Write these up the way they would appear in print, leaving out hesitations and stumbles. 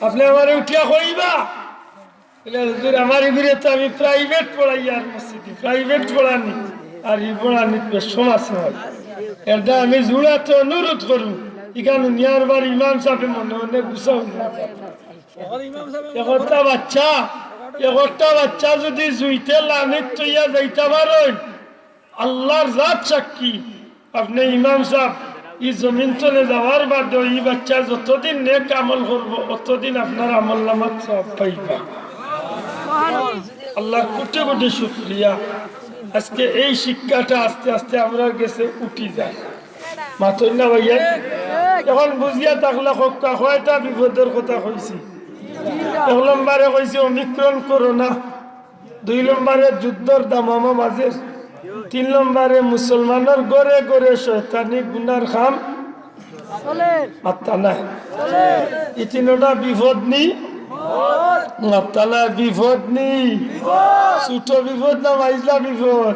আপনি আমার উঠিয়া কইবা আমার ইবিরে তো আমি প্রাইভেট পড়াই আর মসজিদে প্রাইভেট পড়ানি আর ই পড়ানি সমাজ এটা আমি জুড়াতে অনুরোধ করুন এখানে নিয়ার বার ইমাম সাহেব মনে মনে গুছাও একটা বাচ্চা যদি জুইতে লামিত তৈয়া যাইতে পারেন আল্লাহর জাত সাক্ষী আপনি ইমাম সাহেব এই জমিন তলে যাওয়ার বাদে এই বাচ্চা যতদিন নেক আমল করবো অতদিন আপনার আমল নামাত সব পাইবা আল্লাহ কোটি কোটি শুকরিয়া আজকে এই শিক্ষাটা আস্তে আস্তে আমরা গেছে উঠি যায় মাতই না ভাইয়া এখন বুঝিয়া থাকলে কয়টা বিপদের কথা কইছি 1 নম্বরে কইছি অমিক্রণ করোনা 2 নম্বরে যুদ্ধর দামামা মাঝে 3 নম্বরে মুসলমানের গড়ে গড়ে শয়তানি গুনার খাম মাত্তা নাই এই 3টা বিপদ নি মাত্তানা বিপদ নি ছোট বিপদ না মাইজলা বিপদ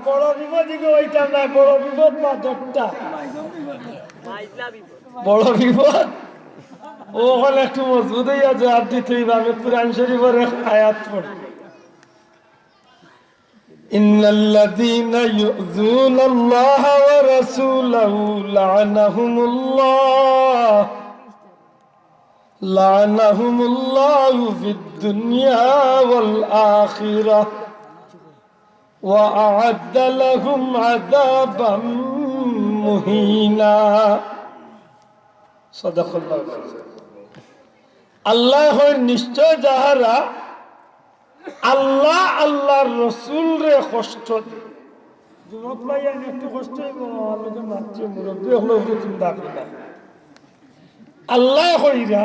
বড় বিপদ হইতাম না বড় বিপদ না দরটা বড় বিপদ ওখানে একটু মজবুত হইয়া জবাব দিতে হইবে আমি কুরআন শরীফের আয়াত পড়ি ইন্নাল্লাযীনা ইউযুনাল্লাহা ওয়া রাসূলাহু লা'নাহুমুল্লাহু ফিদ দুনিয়া ওয়াল আখিরাহ ওয়া আ'আদ্দা লাহুম আযাবাম মুহিনা সাদাকাল্লাহু আল্লাহ নিশ্চয় যাহারা আল্লাহ আল্লাহর রসুল রে কষ্ট যুবক ভাই একটু কষ্ট আল্লাহ হইরা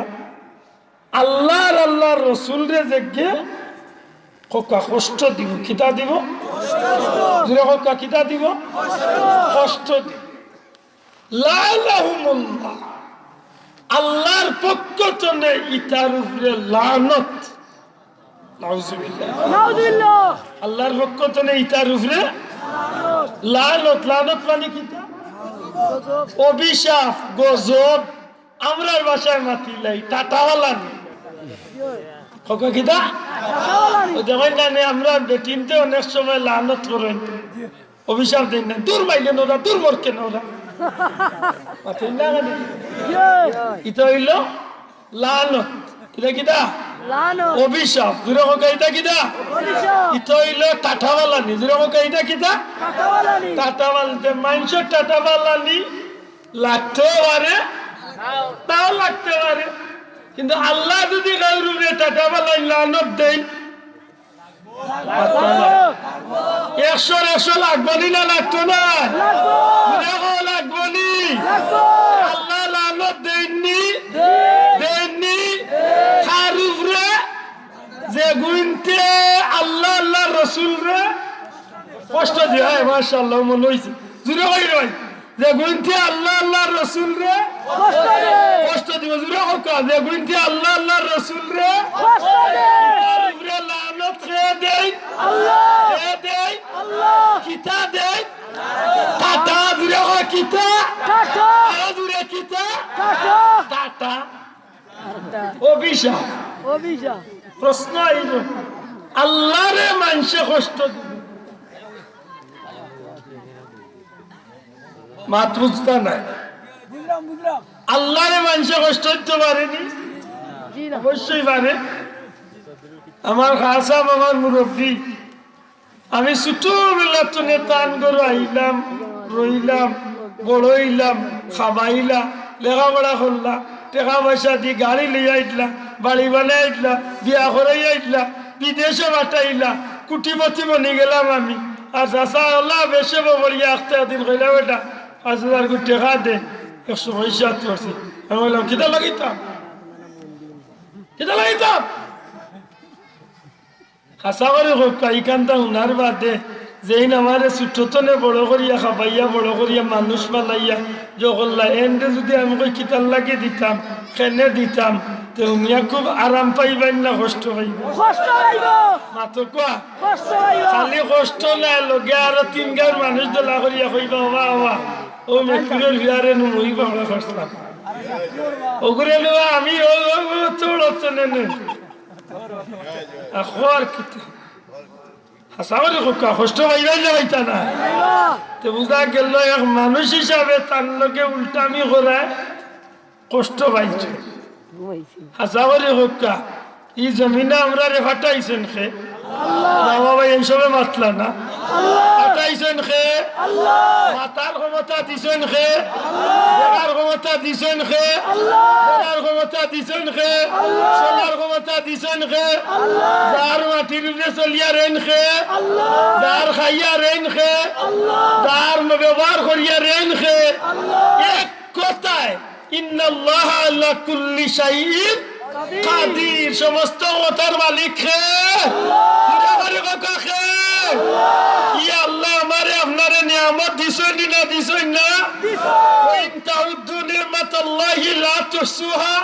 আল্লাহর আল্লাহর রসুল রে যে কষ্ট দিব কিতা দিব কিতা দিব কষ্ট দিব লা'নাহুমুল্লাহ আল্লাহর পক্ষ থেকে ইতার উপরে লানত নাউযুবিল্লাহ আল্লাহর পক্ষ থেকে ইতার উপরে লানত লানত মানে কিতা অভিশাপ গজব আমরার ভাষায় মাতিলাই টাটাওয়ালা কিতা দেখেন না আমরা বেটিনতে অনেক সময় লানত করেন অভিশাপ দেন না দূর মাইলেন ওরা দূর মরকেন ওরা ইটা হইল লানত এটা কিটা অভিশাপ এটা কিটা ইটা হইল টাটাওয়ালানি এটা কিটা টাটাওয়ালানি মানুষের টাটাওয়ালানি লাগতেও পারে তাও লাগতে পারে কিন্তু আল্লাহ যদি কাউরে টাটাওয়ালানি লানত দেয় 100 লাগবনি না লাগতো না লাগবনি আল্লাহ লানত দেননি খারুফরে যে গুনতে আল্লাহ আল্লাহ রসুল রে কষ্ট দিয়ে মাশাআল্লাহ মনে হইছে জুড়ে কই রই যে গুনতে আল্লাহ আল্লাহ রসুল রে কষ্ট দিব জুড়ে হোক যে গুনতে আল্লাহ আল্লাহ রসুল রে কষ্ট দে লানত রে দেই আল্লাহ রে দেই আল্লাহ কিতা দেই টাটা জুড়ে হয় কিতা টাটা জুড়ে কিতা টাটা টাটা অভিশাপ প্রশ্ন আইল আল্লাহরে মানুষে কষ্ট দিবে মাত বুঝতা নাই আল্লাহরে মানুষে কষ্ট দিতে পারেনি অবশ্যই পারে আমার খাসা আমার মুরব্বী আমি ছোটবেলা তো নেতান করে আইলাম রইলাম বড় হইলাম খাবাইলা লেখাপড়া করলাম টাকা পয়সা দিয়ে গাড়ি লইয়া আইতলা বাড়ি বানাই আইতলা বিয়া করাই আইতলা বিদেশে পাঠাইলা কুটিপতি বনি গেলাম আমি আর চাষা হল্লা বেশে বলিয়া আখতে দিন কইলাম এটা 5,000 কোটি টাকা দে 100 পয়সা করছি আমি বললাম কিতা লাগিতাম খাসা করে কাইকান্তা উনার বাদে যেইন আমার ছোটতনে বড় করিয়া খাবাইয়া বড় করিয়া মানুষ বানাইয়া জগল্লা এন্ডে যদি আমি কই কিতার লাগে দিতাম কেনে দিতাম তো মিয়া খুব আরাম পাইবেন না কষ্ট পাইব মাতো কোয়া খালি কষ্ট নাই লগে আরো 3 গাঁর মানুষ দলা করিয়া কইবা বাবা ও মেকুরের ভিয়ারে নুই বাংলা করছিলাম ওগুলো নেওয়া আমি চড়নে আর কি হাসাওয়ারে খোকা কষ্ট পাইবাই না পাইতা না তো বুঝা গেল এক মানুষ হিসাবে তার লগে উল্টামি করায় কষ্ট পাইছে হাসাওয়ারে খোকা ই জমিনে আমরা রে ফাটাইছেন খে বাবা ভাই এইসবে মাতলা না ফাটাইছেন খে মাতার ক্ষমতা দিছেন খে দেখার ক্ষমতা দিছেন খে দেখার ক্ষমতা দিছেন খে সোনার ক্ষমতা দিছেন খে যার মাটির উপরে চলিয়া রেন খে যার খাইয়া রেন খে যার ব্যবহার করিয়া রেন খে এক কথায় ইন্নাল্লাহ আলা কুল্লি শাইইন কাদির সমস্ত কথার মালিক খে ইয়া আল্লাহ আমারে আপনারে নিয়ামত দিছেন না দিছেন না ওয়াইন তাউদ্দু নি'মাতাল্লাহি লা তুহসুহা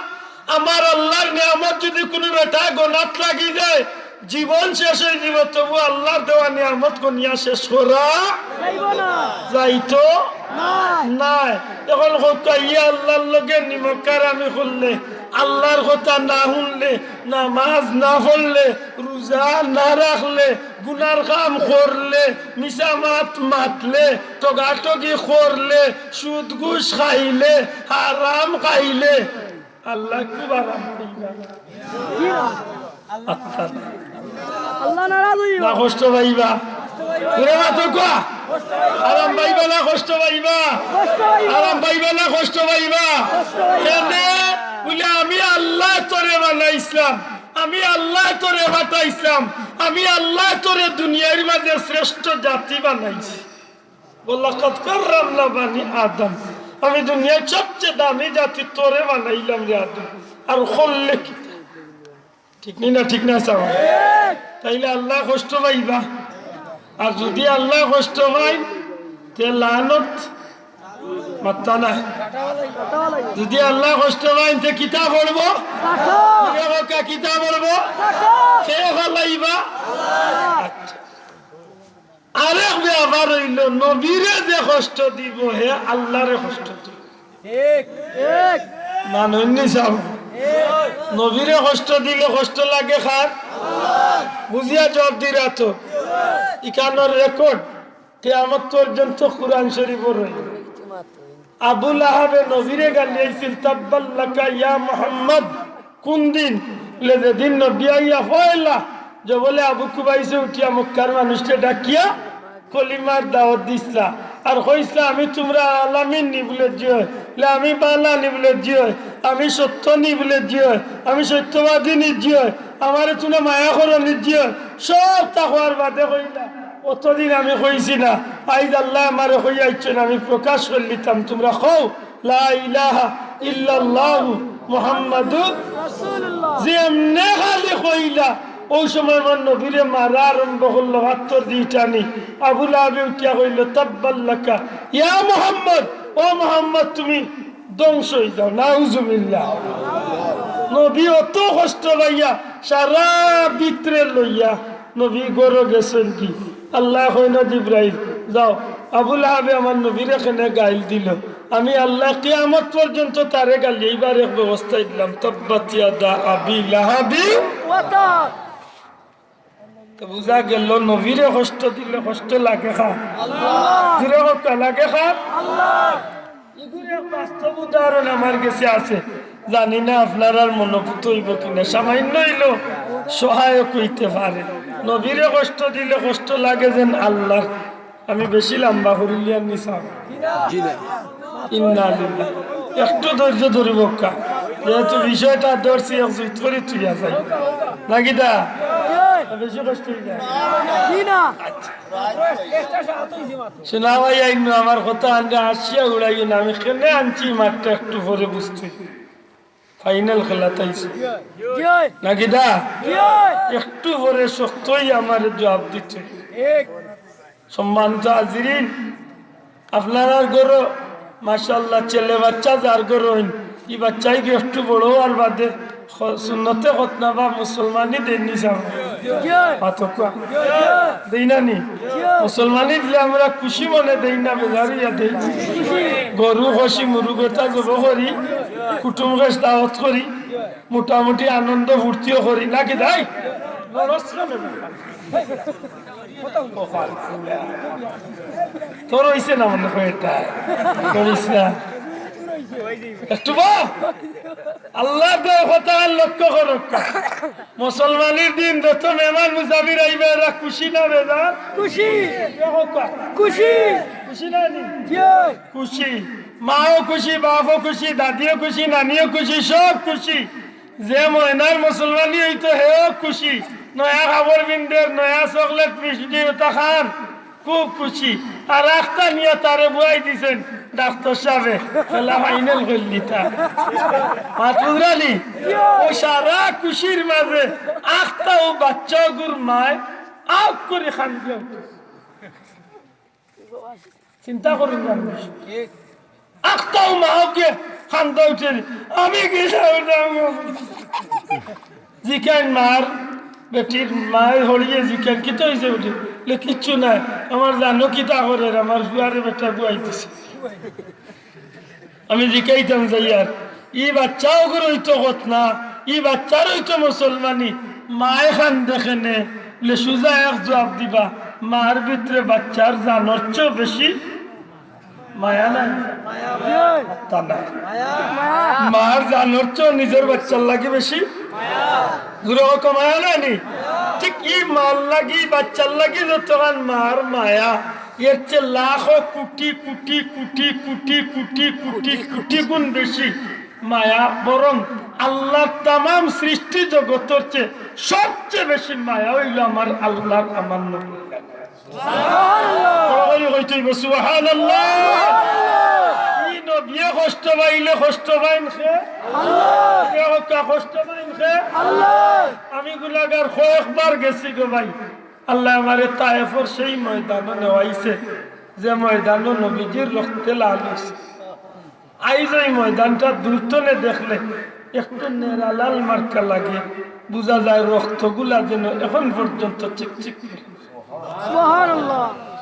আমার আল্লাহর নিয়ামত যদি কোনো বেটা গোনাত লাগি যায় জীবন শেষ হয়ে যাব তবু আল্লাহর দেওয়া নিয়ামত গনিয়া শেষ করা যাইতো নাই এখন ইয়া আল্লাহর লগে নিমকার আমি করলে আল্লাহর কথা না শুনলে নামাজ না পড়লে রোজা না রাখলে গুনার কাম করলে মিসামাত মাতলে টগাটগি করলে সুদ ঘুষ খাইলে হারাম খাইলে আল্লাহ খুব আরাম না কষ্ট পাইবা আরাম পাইবা না কষ্ট পাইবা আরাম পাইবা না কষ্ট পাইবা বলে আমি আল্লাহ তোরে বানাইছিলাম আমি আল্লাহ তোরে বানাইছিলাম আমি আল্লাহ তোরে দুনিয়ার মাঝে শ্রেষ্ঠ জাতি বানাইছি বল্লা কত কাররামনা বানি আদম আমি দুনিয়ার সবচেয়ে দামি জাতি তোরে বানাইলাম রে আদম আর করলে কি ঠিক না ঠিক না চাও তাইলে আল্লাহ কষ্ট পাইবা আর যদি আল্লাহ কষ্ট পাই তে লানত মাত্তা না যদি আল্লাহ কষ্ট পাই তে কিতাব পড়বো কিতাব পড়বো কে ফলাইবা আরেক ব্যাপার হইল নবীরে যে কষ্ট দিব হে আল্লাহরে কষ্ট দিব মানুষ চাও নবীরে কষ্ট দিলে কষ্ট লাগে খার বুঝিয়া জব দিরা তো ইকানোর রেকর্ড কিয়ামত পর্যন্ত কুরআন শরীফের রইল আবু লাহাবে নবীরে গালিয়েছিল তাব্বাল্লাকা ইয়া মুহাম্মদ কোন দিন বলে যেদিন নবী আইয়া ফয়লা যে বলে আবু কুবাইসে উঠিয়া মক্কার মানুষকে ডাকিয়া কলিমার দাওয়াত দিছলা আর কইসলা আমি তোমরা আলামিন নি বলে জিও আমি বালা নি বলে জিও আমি সত্য নি বলে জিও আমি সত্যবাদী নি জিও আমারে তুমি মায়া করো নি জিও সব তাকওয়ার বাদে কইলা অতদিন আমি কইছি না আইজ আল্লাহ আমারে কইয়াইছেন আমি প্রকাশ করলিতাম তোমরা কও লা ইলাহা ইল্লাল্লাহু মুহাম্মাদুর রাসূলুল্লাহ যেমনে খালি কইলা ওই সময় আমার নবীরে মারা আরম্ভ করলো হাত্তর দিয়ে টানি আবু লাহাব উঠিয়া কইল তাব্বাল্লাকা ইয়া মুহাম্মদ ও মুহাম্মদ তুমি ধ্বংস হয়ে যাও নাউজুবিল্লাহ নবী অত কষ্ট পাইয়া সারা ভিতরে লইয়া নবী গরো গেছেন কি আল্লাহ কইনা জিব্রাইল যাও আবু লাহাবে আমার নবীর এখানে গাইল দিল আমি আল্লাহ কিয়ামত পর্যন্ত তারে গালি এইবার এক ব্যবস্থা দিলাম তাব্বাত ইয়াদা আবি লাহাবি ওয়া তাব তো বুঝা গেল নবীরে কষ্ট দিলে কষ্ট লাগে খা আল্লাহ কষ্ট লাগে খা আল্লাহ এগুলো বাস্তব উদাহরণ আমার কাছে আছে জানি না আপনার আর মনোভূত হইব কিনা সামান্য হইলো সহায়ক হইতে পারে নবীরে কষ্ট দিলে কষ্ট লাগে যেন আল্লাহ আমি বেশি লম্বা করিলিয়ার নিসাম ইন্না লিল্লাহ একটু ধৈর্য ধরিব কা যেহেতু বিষয়টা ধরছি একজুত করে তুইয়া যাই নাকি দা বেশি কষ্ট হয়ে যায় শোনা ভাই আইন আমার কথা আনতে আসিয়া উড়াই না আমি কেনে আনছি মাঠটা একটু পরে বুঝতে ফাইনাল খেলা তাইছে নাকি দা একটু পরে শক্তই আমার জবাব দিতে সম্মানিত হাজিরিন আপনারা গরো মাশাআল্লাহ ছেলে বাচ্চা যার গরো এই বাচ্চাই একটু বড় আর বাদে সুন্নতে খতনা বা মুসলমানই দেননি সামনে পাতকুয়া দেই না নি মুসলমানি দিলে আমরা খুশি মনে দেই না বেজারিয়া দেই গরু হসি মুরুগতা জব করি কুটুম গাছ দাওয়াত করি মোটামুটি আনন্দ ফুর্তিও করি নাকি দাই তোর হইছে না মনে হয় এটা করিস না একটু আল্লাহ কথা লক্ষ্য করো মুসলমানের দিন যত মেহমান মুসাফির আইবে এরা খুশি না বেজার খুশি খুশি খুশি না খুশি মাও খুশি বাপও খুশি দাদিও খুশি নানিও খুশি সব খুশি যে ময়নার মুসলমানি হইতো হেও খুশি নয়া খাবার বিন্দের নয়া চকলেট মিষ্টি ওটা খান খুব খুশি আর একটা নিয়ে তারে বুয়াই দিছেন ডাক্তার সাহেব খেলা ফাইনাল করলি তা মাতুরালি ও সারা খুশির মাঝে আখটা ও বাচ্চা গুর মায় আখ করে খান দিও চিন্তা করুন আখটাও মাকে খান্দা উঠে আমি কি জিকেন মার বেটির মায়ের হরিয়ে জিকেন কি তো হয়েছে উঠে কিচ্ছু নাই আমার জানো কি তা করে আমার জুয়ারে বেটা বুয়াইতেছে আমি জিকাইতাম যাই আর ই বাচ্চাও করে হইতো কত না ই বাচ্চার হইতো মুসলমানি মায়ে খান দেখে নে সুজা এক জবাব দিবা মার ভিতরে বাচ্চার জানোর চেয়েও বেশি মায়া নাই মার জানোর চেয়েও নিজের বাচ্চার লাগে বেশি মায়া নাই ঠিক ই মার লাগি বাচ্চার লাগি যতক্ষণ মার মায়া এর চেয়ে লাখো কোটি কোটি কোটি কোটি কোটি কোটি কোটি গুণ বেশি মায়া বরং আল্লাহর তামাম সৃষ্টি জগতের চেয়ে সবচেয়ে বেশি মায়া হইল আমার আল্লাহর আমার নবী কষ্ট পাইলে কষ্ট পাইন আমি গুলাগার কয়েকবার গেছি গো ভাই আল্লাহ আমারে তায়েফের সেই ময়দানে নেওয়াইছে যে ময়দানে নবীজির রক্তে লাল হয়েছে আইজ এই ময়দানটা দূরতনে দেখলে একটু নেড়ালাল মার্কা লাগে বোঝা যায় রক্তগুলা যেন এখন পর্যন্ত চিকচিক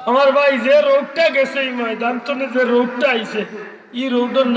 আমার ভাই যে রোগটা গেছে এই ময়দান তনে যে রোগটা আইছে এই রোগটার